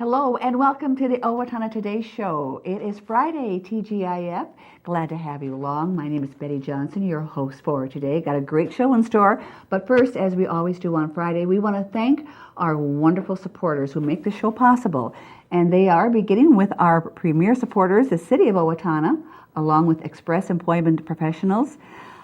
Hello and welcome to the Owatonna Today Show. It is Friday, TGIF. Glad to have you along. My name is Betty Johnson, your host for today. Got a great show in store. But first, as we always do on Friday, we want to thank our wonderful supporters who make the show possible. And they are beginning with our premier supporters, the City of Owatonna, along with Express Employment Professionals.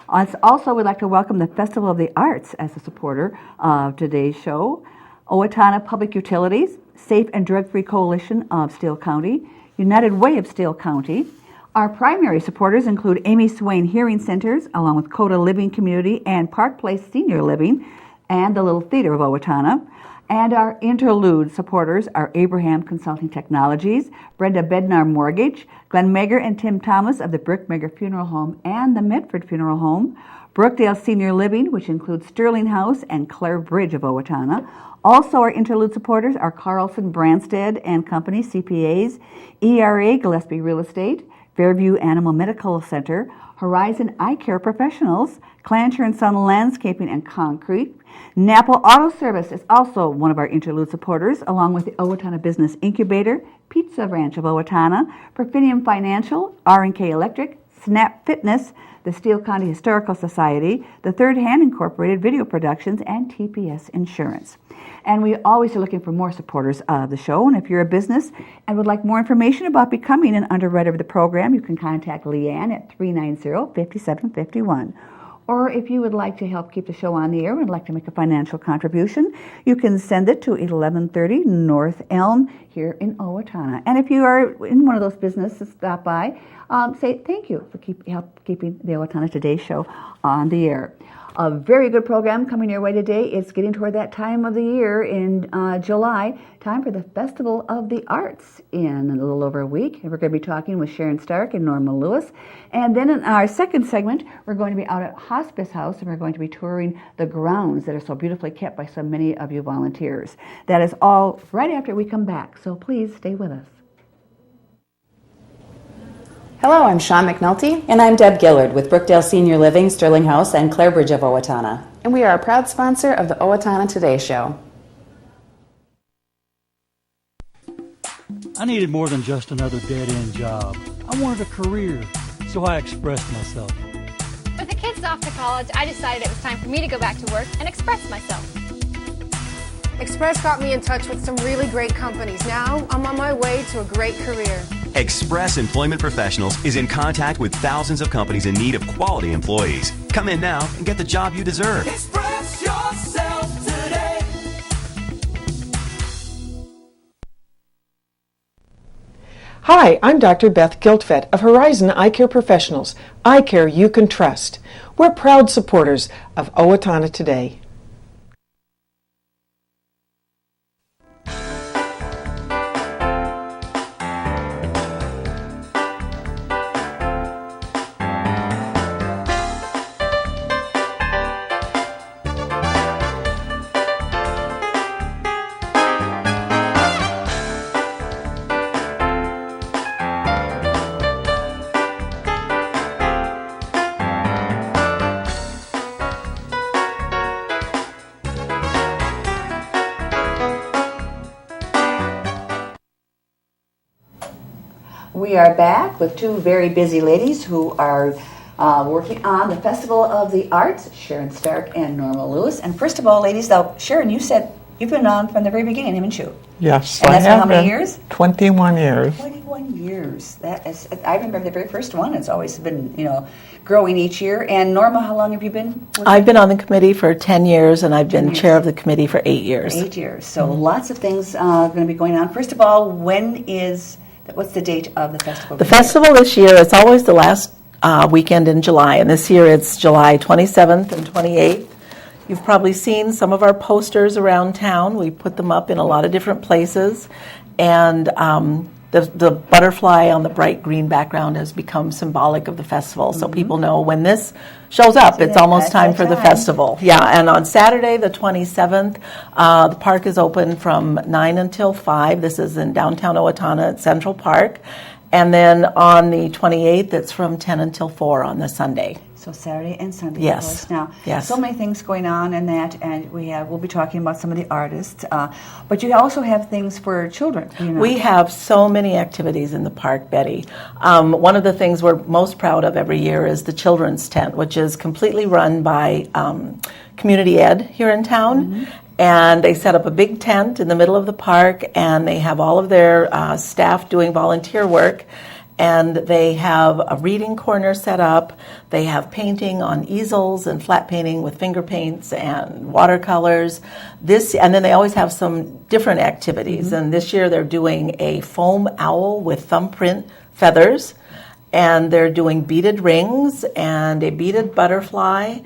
Also, we'd like to welcome the Festival of the Arts as a supporter of today's show. Owatonna Public Utilities, Safe and Drug-Free Coalition of Steele County, United Way of Steele County. Our primary supporters include Amy Swain Hearing Centers, along with Coda Living Community and Park Place Senior Living, and the Little Theater of Owatonna. And our interlude supporters are Abraham Consulting Technologies, Brenda Bednar Mortgage, Glenn Megger and Tim Thomas of the Brick Megger Funeral Home and the Medford Funeral Home, Brookdale Senior Living, which includes Sterling House and Clare Bridge of Owatonna. Also, our interlude supporters are Carlson Branstad and Company, CPAs, ERA Gillespie Real Estate, Fairview Animal Medical Center, Horizon Eye Care Professionals, Clancher & Son Landscaping and Concrete. Napa Auto Service is also one of our interlude supporters, along with the Owatonna Business Incubator, Pizza Ranch of Owatonna, Perfinium Financial, R&K Electric, Snap Fitness, the Steele County Historical Society, the Third Hand Incorporated Video Productions, and TPS Insurance. And we always are looking for more supporters of the show. And if you're a business and would like more information about becoming an underwriter of the program, you can contact Leanne at 390-5751. Or if you would like to help keep the show on the air and would like to make a financial contribution, you can send it to 1130 North Elm here in Owatonna. And if you are in one of those businesses, stop by, say thank you for keeping the Owatonna Today Show on the air. A very good program coming your way today. It's getting toward that time of the year in July, time for the Festival of the Arts in a little over a week. And we're going to be talking with Sharon Stark and Norma Lewis. And then in our second segment, we're going to be out at Hospice House and we're going to be touring the grounds that are so beautifully kept by so many of you volunteers. That is all right after we come back, so please stay with us. Hello, I'm Sean McNulty. And I'm Deb Gillard with Brookdale Senior Living, Sterling House, and Clare Bridge of Owatonna. And we are a proud sponsor of the Owatonna Today Show. I needed more than just another dead-end job. I wanted a career, so I expressed myself. With the kids off to college, I decided it was time for me to go back to work and express myself. Express got me in touch with some really great companies. Now I'm on my way to a great career. Express Employment Professionals is in contact with thousands of companies in need of quality employees. Come in now and get the job you deserve. Express yourself today. Hi, I'm Dr. Beth Giltfett of Horizon Eye Care Professionals. Eye care you can trust. We're proud supporters of Owatonna Today. We are back with two very busy ladies who are working on the Festival of the Arts, Sharon Stark and Norma Lewis. And first of all, ladies, though, Sharon, you said you've been on from the very beginning, haven't you? Yes, and that's I have how many been. years? 21 years. 21 years. That is, I remember the very first one. It's always been, growing each year. And Norma, how long have you been working? I've been on the committee for 10 years, and I've been chair of the committee for 8 years. 8 years. So lots of things going to be going on. First of all, what's the date of the festival? The festival this year, it's always the last weekend in July, and this year it's July 27th and 28th. You've probably seen some of our posters around town. We put them up in a lot of different places, and the butterfly on the bright green background has become symbolic of the festival, so people know when this shows up, it's almost time for the festival. Yeah, and on Saturday, the 27th, the park is open from 9 until 5. This is in downtown Owatonna at Central Park. And then on the 28th, it's from 10 until 4 on the Sunday. So Saturday and Sunday. Yes. Of course. Now, Yes. so many things going on in that, and we'll be talking about some of the artists. But you also have things for children. We have so many activities in the park, Betty. One of the things we're most proud of every year is the Children's Tent, which is completely run by Community Ed here in town. And they set up a big tent in the middle of the park, and they have all of their staff doing volunteer work. And they have a reading corner set up. They have painting on easels and flat painting with finger paints and watercolors. And then they always have some different activities. And this year they're doing a foam owl with thumbprint feathers, and they're doing beaded rings and a beaded butterfly,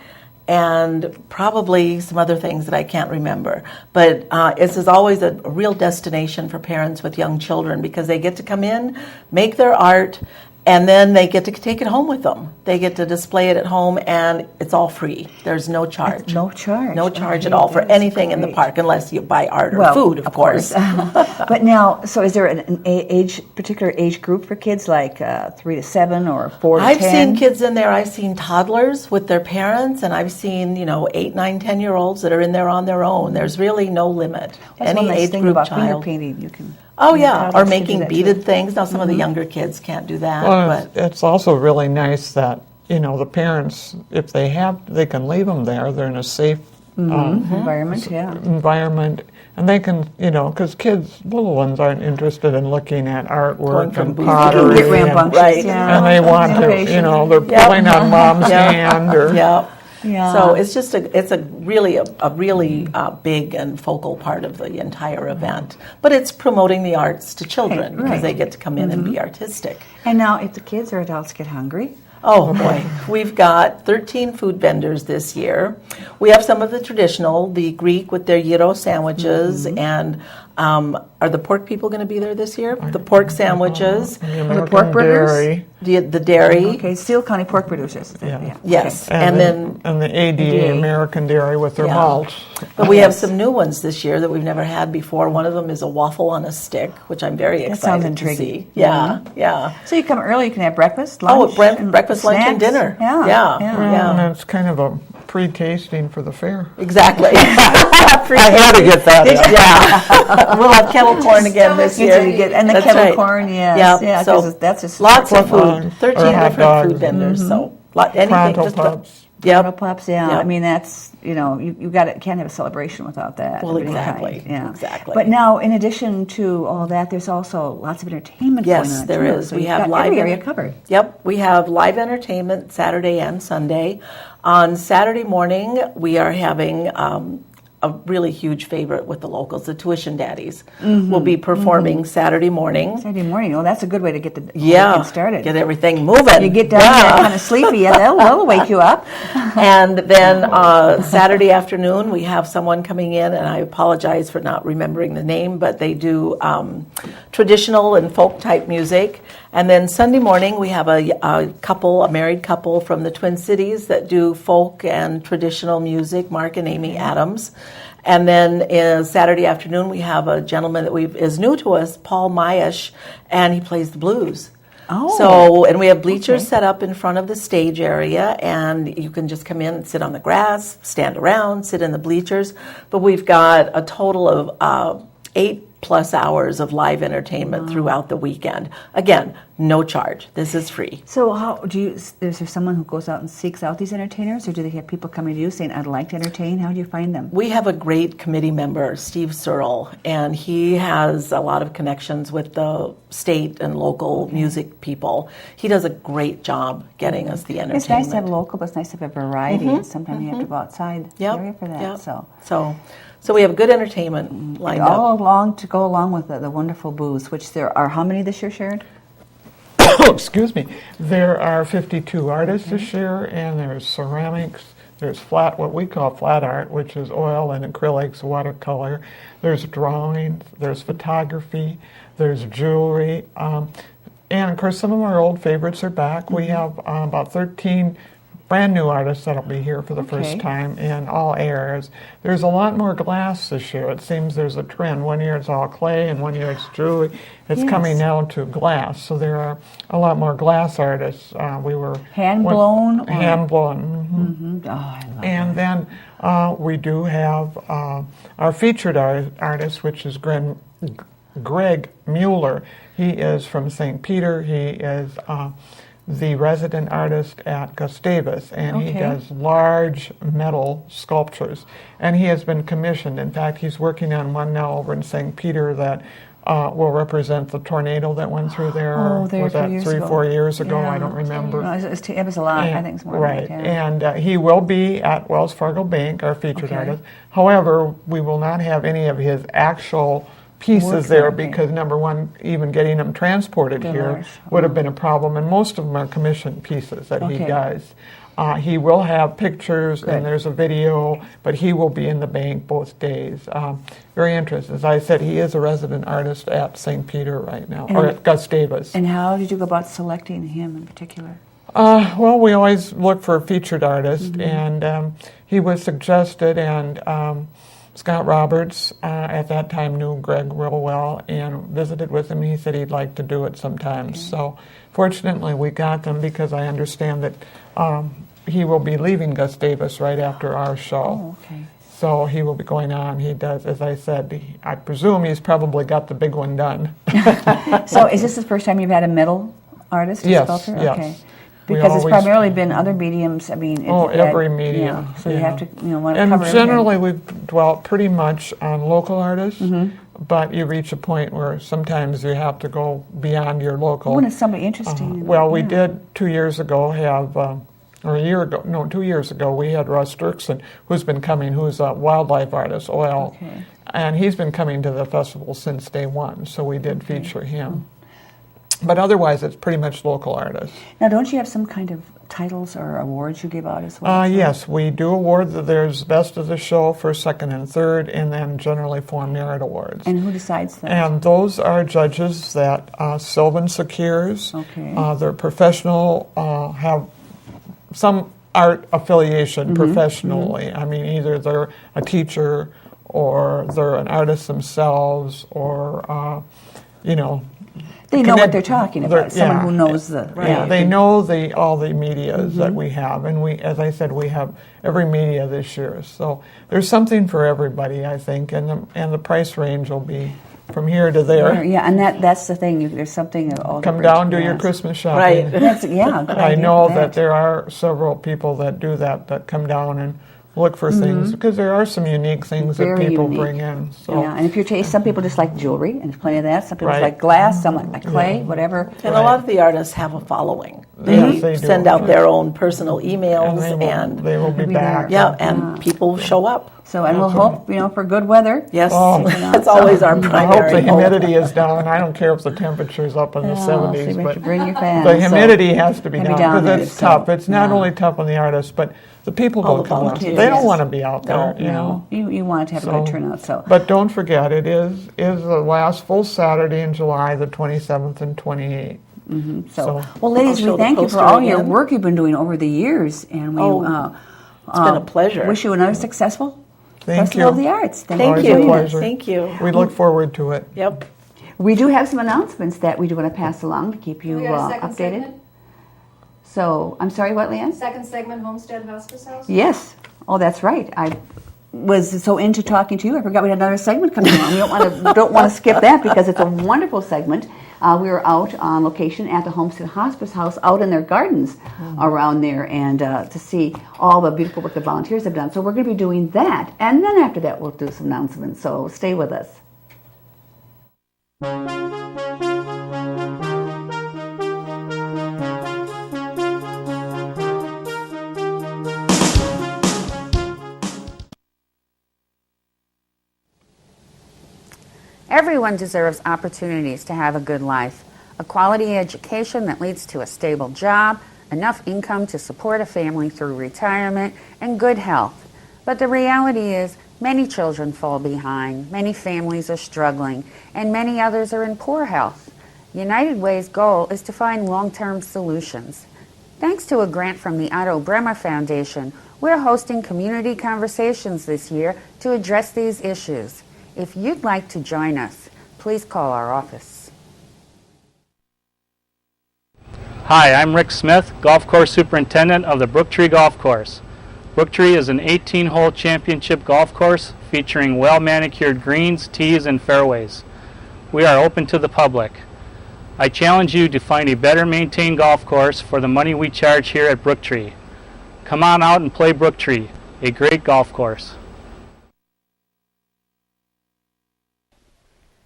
and probably some other things that I can't remember. But this is always a real destination for parents with young children, because they get to come in, make their art, and then they get to take it home with them. They get to display it at home, and it's all free. There's no charge. No charge. No charge at all for anything in the park, unless you buy art or food, of course. But now, so is there an particular age group for kids, like 3 to 7 or 4 to 10? I've seen kids in there. I've seen toddlers with their parents, and I've seen 8, 9, 10-year-olds that are in there on their own. There's really no limit. That's Any one nice age thing group about child. finger painting. You can. Oh yeah, or can do making that beaded too. things. Now some of the younger kids can't do that. Well, But it's also really nice that, the parents, if they can leave them there. They're in a safe Environment, environment, and they can, because kids, little ones, aren't interested in looking at artwork from and booth to pottery, Get rambunctious, Right. yeah. and they want to, they're pulling on mom's hand, or yeah. Yeah. So it's just a really big and focal part of the entire event. But it's promoting the arts to children, because they get to come in and be artistic. And now, if the kids or adults get hungry, Oh boy, we've got 13 food vendors this year. We have some of the traditional, the Greek with their gyro sandwiches, and are the pork people going to be there this year? The pork sandwiches, the pork burgers, dairy. the dairy. Okay, Steele County Pork Producers. Yeah. Yes, Okay. and then the ADA, American Dairy, with their mulch. But we have some new ones this year that we've never had before. One of them is a waffle on a stick, which I'm very That excited sounds to intriguing. see. Yeah, yeah. So you come early, you can have breakfast, lunch, Breakfast, lunch, and snacks. dinner. Yeah, Yeah. And it's kind of a pre-tasting for the fair. Exactly. I had to get that in. Yeah. We'll have kettle corn again this year. And the That's kettle right. corn, yes. Yep. Yeah, So 'cause that's just lots of Or food. 13 hot different dogs. food vendors. So anything. Pronto Just pups. Kettle pups, yeah. Yep. I mean, that's, you can't have a celebration without that. Well, of any exactly. kind. Yeah. Exactly. But now, in addition to all that, there's also lots of entertainment going on. Yes, there too. is. So We you've have got live every area covered. Yep, we have live entertainment Saturday and Sunday. On Saturday morning, we are having a really huge favorite with the locals, the Tuition Daddies, will be performing Saturday morning. Saturday morning. Oh, that's a good way to get the Yeah, weekend started. get everything moving. You get down there kind of sleepy, they'll wake you up. And then Saturday afternoon, we have someone coming in, and I apologize for not remembering the name, but they do traditional and folk type music. And then Sunday morning, we have a married couple from the Twin Cities that do folk and traditional music, Mark and Amy Adams. And then Saturday afternoon, we have a gentleman that is new to us, Paul Myesh, and he plays the blues. Oh. And we have bleachers set up in front of the stage area, and you can just come in and sit on the grass, stand around, sit in the bleachers. But we've got a total of 8+ hours of live entertainment throughout the weekend. Again, no charge. This is free. So how is there someone who goes out and seeks out these entertainers, or do they have people coming to you saying, I'd like to entertain? How do you find them? We have a great committee member, Steve Searle, and he has a lot of connections with the state and local music people. He does a great job getting us the entertainment. It's nice to have local, but it's nice to have a variety, and sometimes you have to go outside the area for that. Yep. So we have good entertainment lined up. All along to go along with the wonderful booths, which there are how many this year, Sharon? Excuse me. There are 52 artists this year, and there's ceramics, there's what we call flat art, which is oil and acrylics, watercolor. There's drawing, there's photography, there's jewelry, and of course some of our old favorites are back. We have about 13 brand new artists that'll be here for the first time in all areas. There's a lot more glass this year. It seems there's a trend. One year it's all clay and one year it's jewelry. It's coming now to glass. So there are a lot more glass artists. We were hand-blown? Hand-blown. Oh, I love and that. then we do have our featured artist, which is Greg Mueller. He is from St. Peter. He is the resident artist at Gustavus, and he does large metal sculptures. And he has been commissioned. In fact, he's working on one now over in St. Peter that will represent the tornado that went through there. Oh, there was that 4 years ago? Yeah. I don't remember. No, it was a lot. I think it's more right. than that. And he will be at Wells Fargo Bank, our featured artist. However, we will not have any of his actual pieces there because, number one, even getting them transported here would have been a problem, and most of them are commissioned pieces that he does. He will have pictures and there's a video, but he will be in the bank both days. Very interesting. As I said, he is a resident artist at St. Peter right now, or at Gustavus. And how did you go about selecting him in particular? Well, we always look for a featured artist, and he was suggested, and Scott Roberts at that time knew Greg real well and visited with him. He said he'd like to do it sometimes. So fortunately we got them because I understand that he will be leaving Gustavus right after our show. So he will be going on. He does, as I said, I presume he's probably got the big one done. So is this the first time you've had a metal artist, a sculptor? Yes. Okay. Because it's primarily been other mediums. I mean, every medium. So you have to, want to cover And generally, we've dwelt pretty much on local artists, but you reach a point where sometimes you have to go beyond your local. When it's somebody interesting. Well, we did 2 years ago have, or a year ago, no, 2 years ago, we had Russ Dirksen, who's been coming, who's a wildlife artist, oil, and he's been coming to the festival since day one. So we did feature him. But otherwise, it's pretty much local artists. Now, don't you have some kind of titles or awards you give out as well? Yes, we do award. There's Best of the Show, First, Second, and Third, and then generally 4 Merit Awards. And who decides that? And those are judges that Sylvan secures. They're professional, have some art affiliation professionally. I mean, either they're a teacher or they're an artist themselves or, they know what they're talking about. Someone who knows the... they know all the medias that we have. And we, as I said, we have every media this year. So there's something for everybody, I think. And the price range will be from here to there. Yeah, and that's the thing. There's something... Come down, do your Christmas shopping. Right. I know that there are several people that do that come down and look for things, because there are some unique things that people bring in. So. Yeah, and if you're some people just like jewelry, and there's plenty of that. Some people just like glass, some like clay, whatever. And a lot of the artists have a following. They send out their own personal emails, and they will be back. Yeah, and people show up. So, and we'll hope, for good weather. Yes, that's always our primary I hope the humidity is down. I don't care if the temperature's up in the 70s, so but bring your fans, the humidity has to be down, because it's tough. So, it's not only tough on the artists, but the people don't come out. They don't want to be out there. You want it to have a good turnout. So, but don't forget, it is the last full Saturday in July, the 27th and 28th. So, well, ladies, we thank you for all your work you've been doing over the years, and we it's been a pleasure. Wish you another successful Thank Festival you. of the Arts. Thank you. Thank you. We look forward to it. Yep. We do have some announcements that we do want to pass along to keep you We got a second updated. segment? So, I'm sorry, what, Leanne? Second segment, Homestead Hospice House? Yes. Oh, that's right. I was so into talking to you, I forgot we had another segment coming on. We don't want to skip that because it's a wonderful segment. We were out on location at the Homestead Hospice House, out in their gardens around there, and to see all the beautiful work the volunteers have done. So we're going to be doing that, and then after that we'll do some announcements. So stay with us. Everyone deserves opportunities to have a good life, a quality education that leads to a stable job, enough income to support a family through retirement, and good health. But the reality is, many children fall behind, many families are struggling, and many others are in poor health. United Way's goal is to find long-term solutions. Thanks to a grant from the Otto Bremer Foundation, we're hosting community conversations this year to address these issues. If you'd like to join us, please call our office. Hi, I'm Rick Smith, Golf Course Superintendent of the Brooktree Golf Course. Brooktree is an 18-hole championship golf course featuring well-manicured greens, tees, and fairways. We are open to the public. I challenge you to find a better maintained golf course for the money we charge here at Brooktree. Come on out and play Brooktree, a great golf course.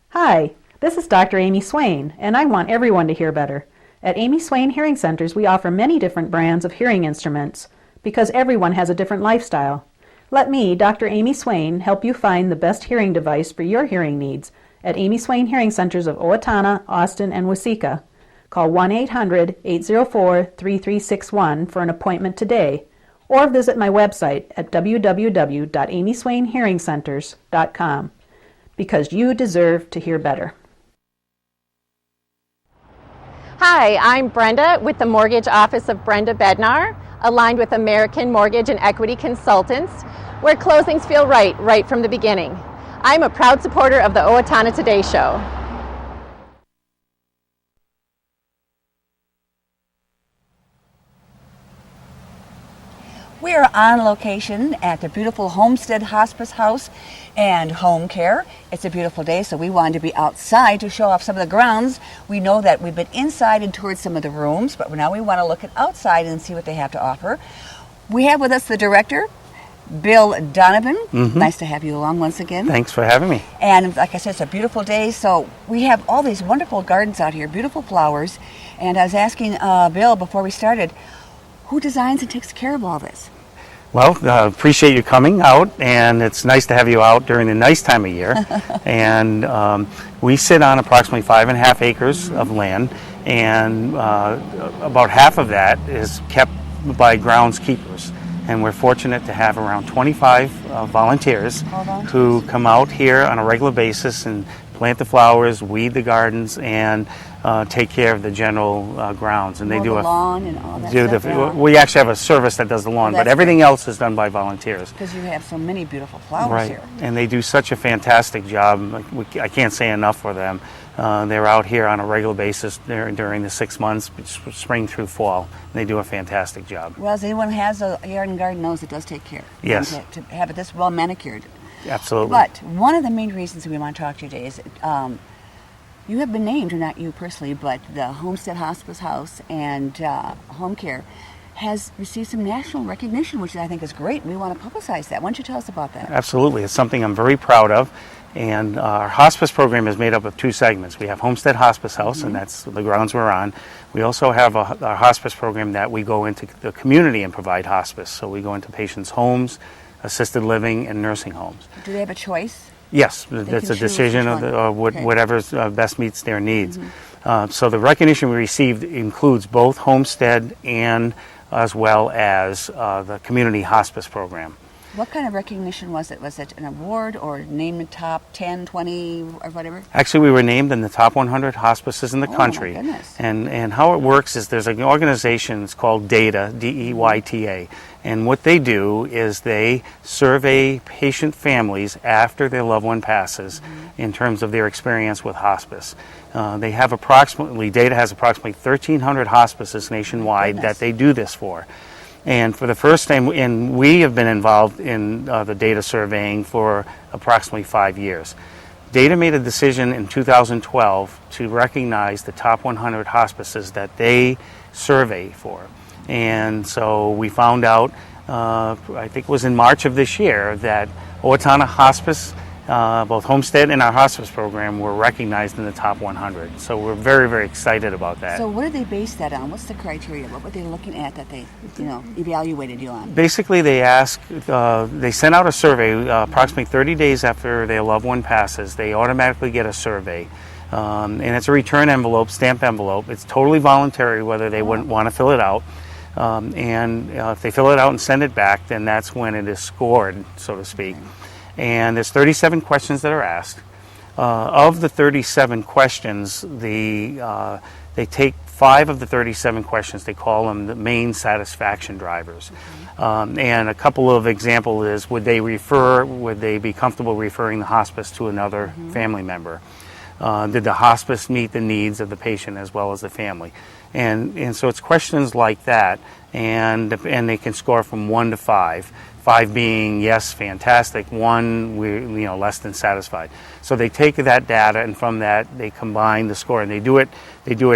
Hi, this is Dr. Amy Swain, and I want everyone to hear better. At Amy Swain Hearing Centers, we offer many different brands of hearing instruments because everyone has a different lifestyle. Let me, Dr. Amy Swain, help you find the best hearing device for your hearing needs at Amy Swain Hearing Centers of Owatonna, Austin, and Waseca. Call 1-800-804-3361 for an appointment today, or visit my website at www.amyswainhearingcenters.com, because you deserve to hear better. Hi, I'm Brenda with the Mortgage Office of Brenda Bednar, aligned with American Mortgage and Equity Consultants, where closings feel right from the beginning. I'm a proud supporter of the Owatonna Today Show. We are on location at the beautiful Homestead Hospice House and Home Care. It's a beautiful day, so we wanted to be outside to show off some of the grounds. We know that we've been inside and toured some of the rooms, but now we want to look at outside and see what they have to offer. We have with us the director, Bill Donovan. Nice to have you along once again. Thanks for having me. And like I said, it's a beautiful day, so we have all these wonderful gardens out here, beautiful flowers. And I was asking Bill before we started, who designs and takes care of all this? Well, appreciate you coming out, and it's nice to have you out during the nice time of year. And we sit on approximately 5.5 acres of land, and about half of that is kept by groundskeepers. And we're fortunate to have around 25 volunteers who come out here on a regular basis and plant the flowers, weed the gardens, and take care of the general grounds. And they do the lawn and all that stuff. We actually have a service that does the lawn, but everything else is done by volunteers. Because you have so many beautiful flowers here. And they do such a fantastic job. I can't say enough for them. They're out here on a regular basis during the 6 months, spring through fall. They do a fantastic job. Well, as anyone who has a yard and garden knows, it does take care. Yes. To have it this well manicured. Absolutely. But one of the main reasons we want to talk to you today is you have been named, or not you personally, but the Homestead Hospice House and Home Care has received some national recognition, which I think is great. We want to publicize that. Why don't you tell us about that? Absolutely. It's something I'm very proud of. And our hospice program is made up of two segments. We have Homestead Hospice House, and that's the grounds we're on. We also have a hospice program that we go into the community and provide hospice. So we go into patients' homes, assisted living, and nursing homes. Do they have a choice? Yes, it's a decision of whatever best meets their needs. So the recognition we received includes both Homestead and as well as the community hospice program. What kind of recognition was it? Was it an award or named the top 10, 20, or whatever? Actually, we were named in the top 100 hospices in the country. My goodness. And how it works is there's an organization, it's called DATA, D-E-Y-T-A. And what they do is they survey patient families after their loved one passes in terms of their experience with hospice. They have DATA has approximately 1,300 hospices nationwide that they do this for. And for the first time, and we have been involved in the data surveying for approximately 5 years. DATA made a decision in 2012 to recognize the top 100 hospices that they survey for. And so we found out, I think it was in March of this year, that Owatonna Hospice, both Homestead and our hospice program, were recognized in the top 100. So we're very, very excited about that. So what did they base that on? What's the criteria? What were they looking at that they, evaluated you on? Basically, they sent out a survey approximately 30 days after their loved one passes. They automatically get a survey. And it's a return envelope, stamped envelope. It's totally voluntary whether they wouldn't want to fill it out. And if they fill it out and send it back, then that's when it is scored, so to speak. And there's 37 questions that are asked. Of the 37 questions, they take 5 of the 37 questions, they call them the main satisfaction drivers. And a couple of examples is, would they be comfortable referring the hospice to another family member? Did the hospice meet the needs of the patient as well as the family? And so it's questions like that, and they can score from 1 to 5. 5 being yes, fantastic. 1, less than satisfied. So they take that data, and from that they combine the score, and they do it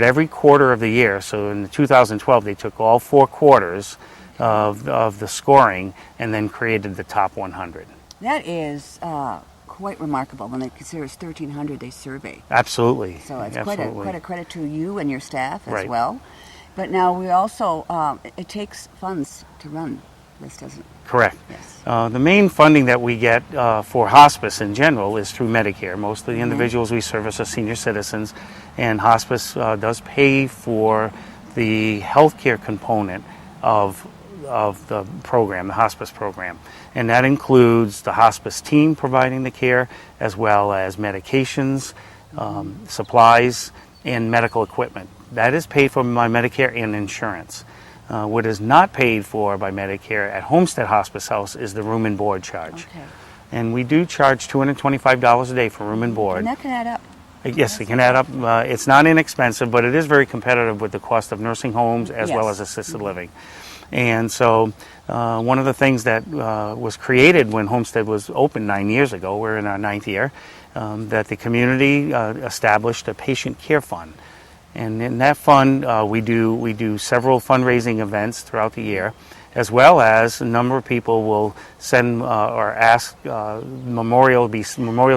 every quarter of the year. So in 2012, they took all 4 quarters of the scoring and then created the top 100. That is quite remarkable when they consider it's 1,300 they survey. Absolutely. So it's Absolutely. quite a credit to you and your staff as Right. well. But now we also, it takes funds to run this, doesn't it? Correct. Yes. The main funding that we get for hospice in general is through Medicare. Most of the individuals we service are senior citizens, and hospice does pay for the healthcare component of the program, the hospice program. And that includes the hospice team providing the care, as well as medications, supplies, and medical equipment. That is paid for by Medicare and insurance. What is not paid for by Medicare at Homestead Hospice House is the room and board charge. Okay. And we do charge $225 a day for room and board. And that can add up. Yes, it can add up. It's not inexpensive, but it is very competitive with the cost of nursing homes as well as assisted living. And so one of the things that was created when Homestead was opened 9 years ago, we're in our 9th year, that the community established a patient care fund. And in that fund, we do several fundraising events throughout the year, as well as a number of people will send or ask memorials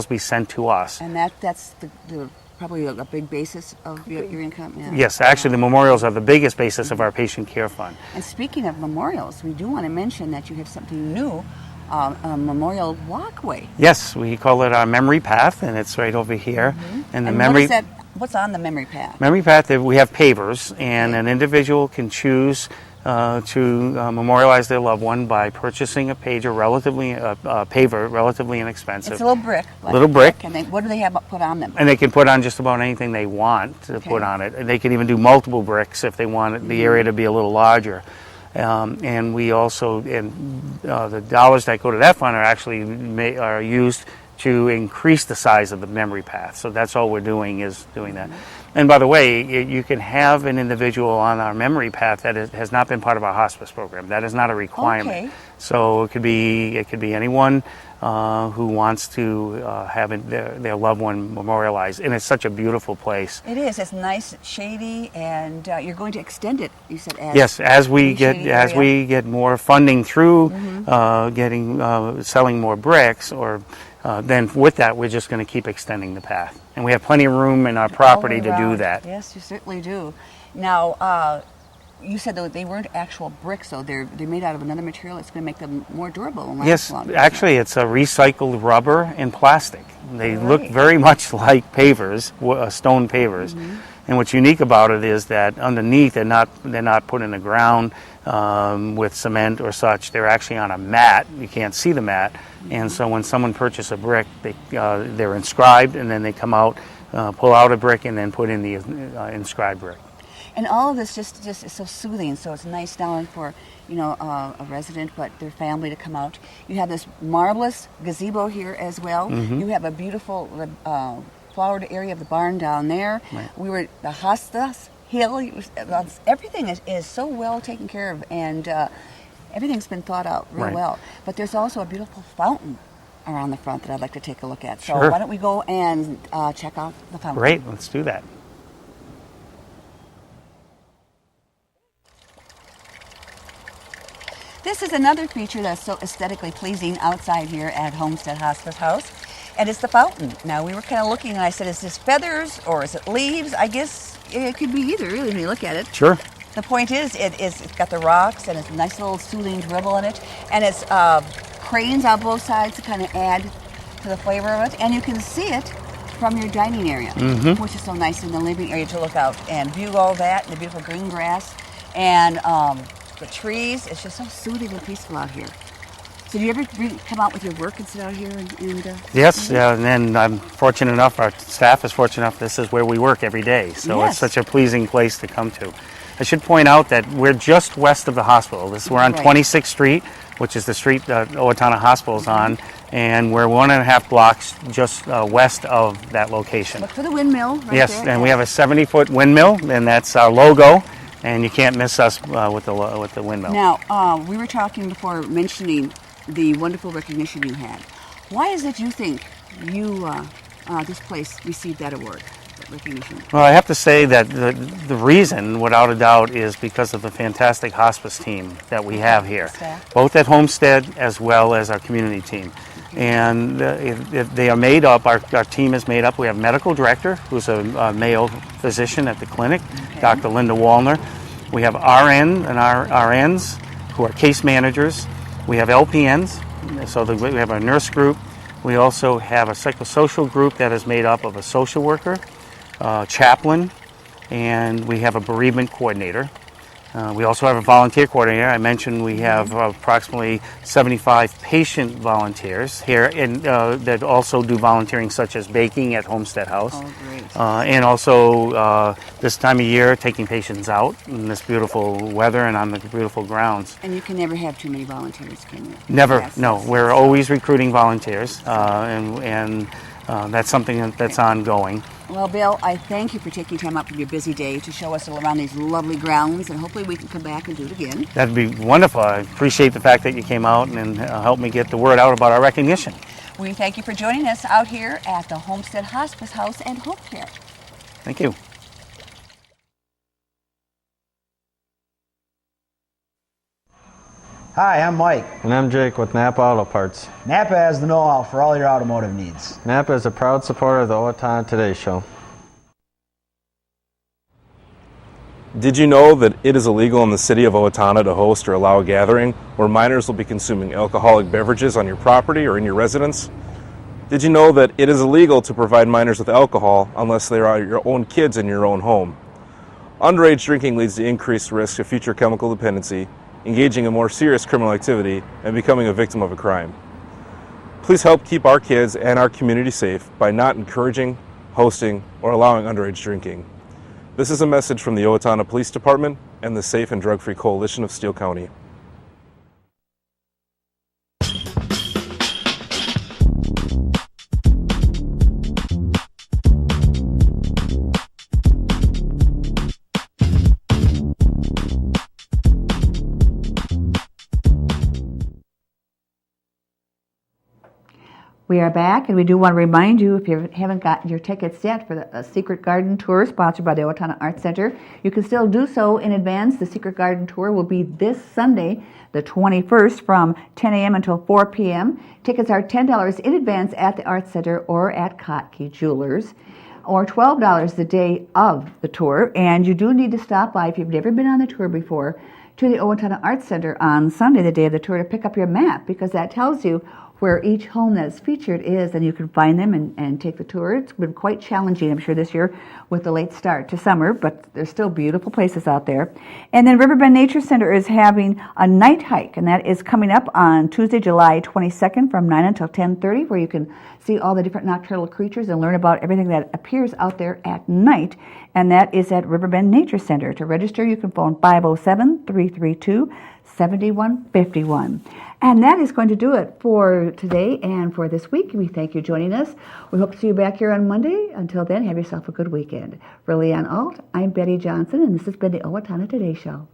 be sent to us. And that's the probably a big basis of your income? Yeah. Yes, actually the memorials are the biggest basis of our patient care fund. And speaking of memorials, we do want to mention that you have something new, a memorial walkway. Yes, we call it our memory path, and it's right over here. And the memory. What is that? What's on the memory path? Memory path, we have pavers, and an individual can choose to memorialize their loved one by purchasing a paver relatively inexpensive. It's a little brick. Little brick. And what do they have put on them? And they can put on just about anything they want to put on it. And they can even do multiple bricks if they want the area to be a little larger. And we also, the dollars that go to that fund are actually are used to increase the size of the memory path. So that's all we're doing is doing that. And by the way, you can have an individual on our memory path that has not been part of our hospice program. That is not a requirement. Okay. So it could be anyone who wants to have their loved one memorialized. And it's such a beautiful place. It is. It's nice, shady, and you're going to extend it. You said yes, as we get more funding through selling more bricks or. Then with that, we're just going to keep extending the path. And we have plenty of room in our property to do that. Yes, you certainly do. Now, you said that they weren't actual bricks, though. They're made out of another material that's going to make them more durable and last longer. Yes, actually, it's a recycled rubber and plastic. They look very much like pavers, stone pavers. And what's unique about it is that underneath, they're not put in the ground with cement or such. They're actually on a mat. You can't see the mat. And so when someone purchases a brick, they're inscribed, and then they come out, pull out a brick, and then put in the inscribed brick. And all of this just is so soothing. So it's nice not only for a resident, but their family to come out. You have this marvelous gazebo here as well. You have a beautiful flowered area of the barn down there. Right. We were at the hospice hill. Everything is so well taken care of, and everything's been thought out real well. But there's also a beautiful fountain around the front that I'd like to take a look at. So why don't we go and check out the fountain? Great, let's do that. This is another feature that's so aesthetically pleasing outside here at Homestead Hospice House, and it's the fountain. Now, we were kind of looking, and I said, is this feathers or is it leaves? I guess it could be either, really, when you look at it. Sure. The point is, it's got the rocks, and it's a nice little soothing dribble in it, and it's cranes on both sides to kind of add to the flavor of it, and you can see it from your dining area, which is so nice in the living area to look out and view all that, and the beautiful green grass, and the trees. It's just so soothing and peaceful out here. So do you ever come out with your work and sit out here and Yes, and then I'm fortunate enough, our staff is fortunate enough, this is where we work every day. So Yes. it's such a pleasing place to come to. I should point out that we're just west of the hospital. We're on Right. 26th Street, which is the street that Owatonna Hospital is on, and we're 1.5 blocks just west of that location. Look for the windmill right Yes, there. and we have a 70-foot windmill, and that's our logo, and you can't miss us with the windmill. Now, we were talking before mentioning the wonderful recognition you had. Why is it you think this place received that award, that recognition? Well, I have to say that the reason, without a doubt, is because of the fantastic hospice team that we have here, both at Homestead as well as our community team. And they are made up, our team is made up, we have medical director, who's a male physician at the clinic, Dr. Linda Wallner. We have RN and RNs, who are case managers. We have LPNs, so we have a nurse group. We also have a psychosocial group that is made up of a social worker, chaplain, and we have a bereavement coordinator. We also have a volunteer coordinator. I mentioned we have approximately 75 patient volunteers here, and that also do volunteering such as baking at Homestead House. Oh, great. And also this time of year, taking patients out in this beautiful weather and on the beautiful grounds. And you can never have too many volunteers, can you? Never, Yes, no. yes, We're always recruiting volunteers, and that's something that's ongoing. Well, Bill, I thank you for taking time out from your busy day to show us all around these lovely grounds, and hopefully we can come back and do it again. That'd be wonderful. I appreciate the fact that you came out and helped me get the word out about our recognition. We thank you for joining us out here at the Homestead Hospice House and Home Care. Thank you. Hi, I'm Mike. And I'm Jake with Napa Auto Parts. Napa has the know-how for all your automotive needs. Napa is a proud supporter of the Owatonna Today Show. Did you know that it is illegal in the city of Owatonna to host or allow a gathering where minors will be consuming alcoholic beverages on your property or in your residence? Did you know that it is illegal to provide minors with alcohol unless they are your own kids in your own home? Underage drinking leads to increased risk of future chemical dependency, engaging in more serious criminal activity, and becoming a victim of a crime. Please help keep our kids and our community safe by not encouraging, hosting, or allowing underage drinking. This is a message from the Owatonna Police Department and the Safe and Drug-Free Coalition of Steele County. We are back, and we do want to remind you, if you haven't gotten your tickets yet for the Secret Garden Tour sponsored by the Owatonna Arts Center, you can still do so in advance. The Secret Garden Tour will be this Sunday, the 21st, from 10 a.m. until 4 p.m. Tickets are $10 in advance at the Arts Center or at Kotke Jewelers, or $12 the day of the tour. And you do need to stop by, if you've never been on the tour before, to the Owatonna Arts Center on Sunday, the day of the tour, to pick up your map, because that tells you where each home that's featured is, and you can find them and take the tour. It's been quite challenging, I'm sure, this year with the late start to summer, but there's still beautiful places out there. And then Riverbend Nature Center is having a night hike, and that is coming up on Tuesday, July 22nd from 9 until 10:30, where you can see all the different nocturnal creatures and learn about everything that appears out there at night, and that is at Riverbend Nature Center. To register, you can phone 507-332-7151. And that is going to do it for today and for this week. We thank you for joining us. We hope to see you back here on Monday. Until then, have yourself a good weekend. For Leanne Alt, I'm Betty Johnson, and this has been the Owatonna Today Show.